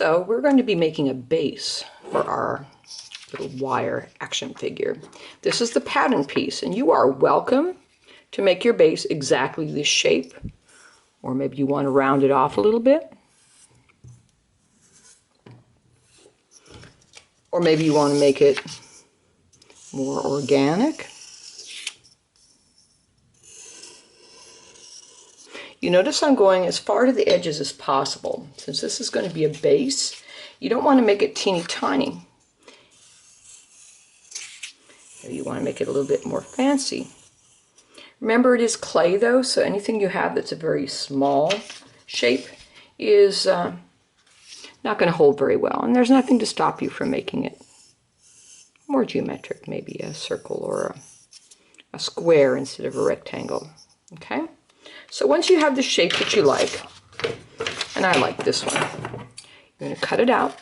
So we're going to be making a base for our little wire action figure. This is the pattern piece, and you are welcome to make your base exactly this shape, or maybe you want to round it off a little bit, or maybe you want to make it more organic. You notice I'm going as far to the edges as possible. Since this is going to be a base, you don't want to make it teeny tiny. Maybe you want to make it a little bit more fancy. Remember, it is clay though, so anything you have that's a very small shape is not going to hold very well, and there's nothing to stop you from making it more geometric, maybe a circle or a square instead of a rectangle. Okay? So once you have the shape that you like, and I like this one, you're going to cut it out.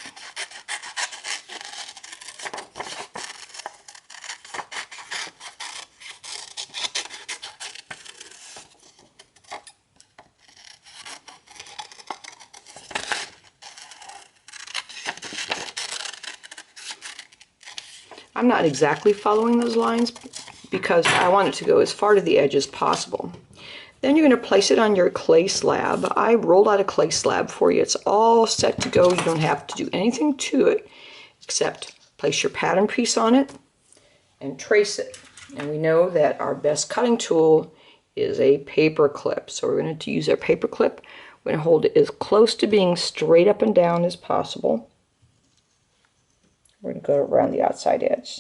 I'm not exactly following those lines because I want it to go as far to the edge as possible. Then you're going to place it on your clay slab. I rolled out a clay slab for you. It's all set to go. You don't have to do anything to it except place your pattern piece on it and trace it. And we know that our best cutting tool is a paper clip. So we're going to use our paper clip. We're going to hold it as close to being straight up and down as possible. We're going to go around the outside edge.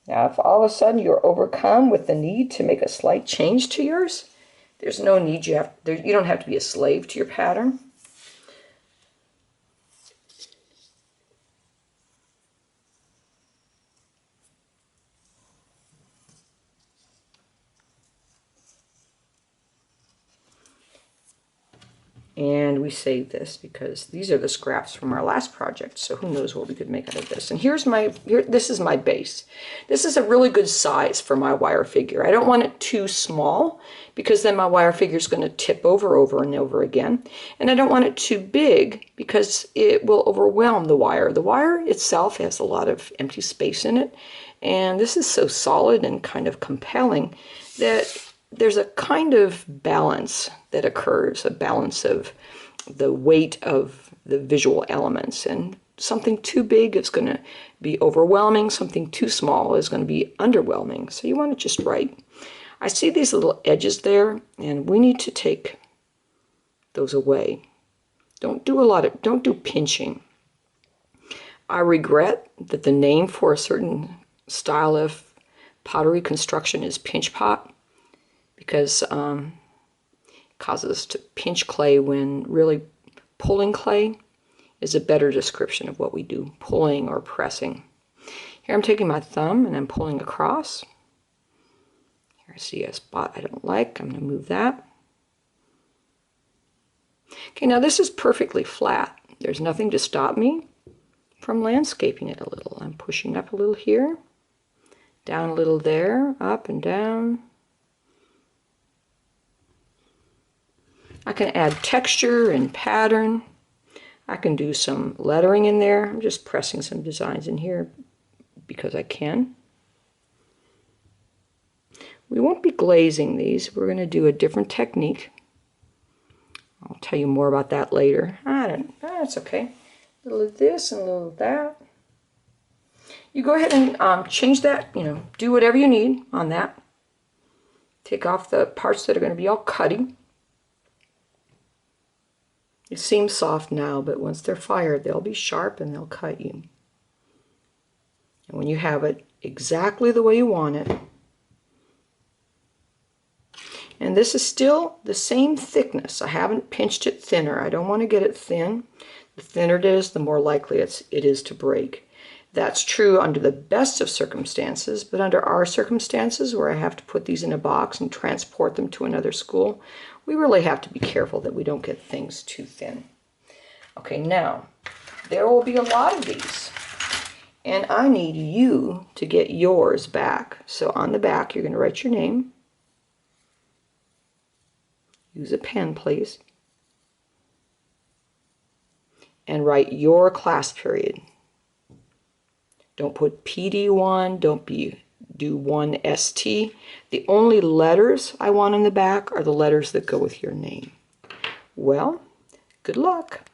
Now, if all of a sudden you're overcome with the need to make a slight change to yours, there's no need. You don't have to be a slave to your pattern. And we save this because these are the scraps from our last project, so who knows what we could make out of this. And this is my base. This is a really good size for my wire figure. I don't want it too small because then my wire figure is going to tip over and over again. And I don't want it too big because it will overwhelm the wire. The wire itself has a lot of empty space in it, and this is so solid and kind of compelling that there's a kind of balance that occurs, a balance of the weight of the visual elements. And something too big is going to be overwhelming, something too small is going to be underwhelming. So you want it just right. I see these little edges there, and we need to take those away. Don't do pinching. I regret that the name for a certain style of pottery construction is pinch pot, because it causes us to pinch clay when really pulling clay is a better description of what we do, pulling or pressing. Here I'm taking my thumb and I'm pulling across. Here I see a spot I don't like. I'm going to move that. Okay, now this is perfectly flat. There's nothing to stop me from landscaping it a little. I'm pushing up a little here, down a little there, up and down. I can add texture and pattern. I can do some lettering in there. I'm just pressing some designs in here because I can. We won't be glazing these. We're going to do a different technique. I'll tell you more about that later. That's okay. A little of this and a little of that. You go ahead and change that, do whatever you need on that. Take off the parts that are going to be all cutty. It seems soft now, but once they're fired, they'll be sharp and they'll cut you. And when you have it exactly the way you want it, and this is still the same thickness. I haven't pinched it thinner. I don't want to get it thin. The thinner it is, the more likely it is to break. That's true under the best of circumstances, but under our circumstances where I have to put these in a box and transport them to another school, we really have to be careful that we don't get things too thin. Okay, now, there will be a lot of these, and I need you to get yours back. So on the back, you're going to write your name. Use a pen, please. and write your class period. Don't put PD1, don't do 1ST. The only letters I want in the back are the letters that go with your name. Well, good luck.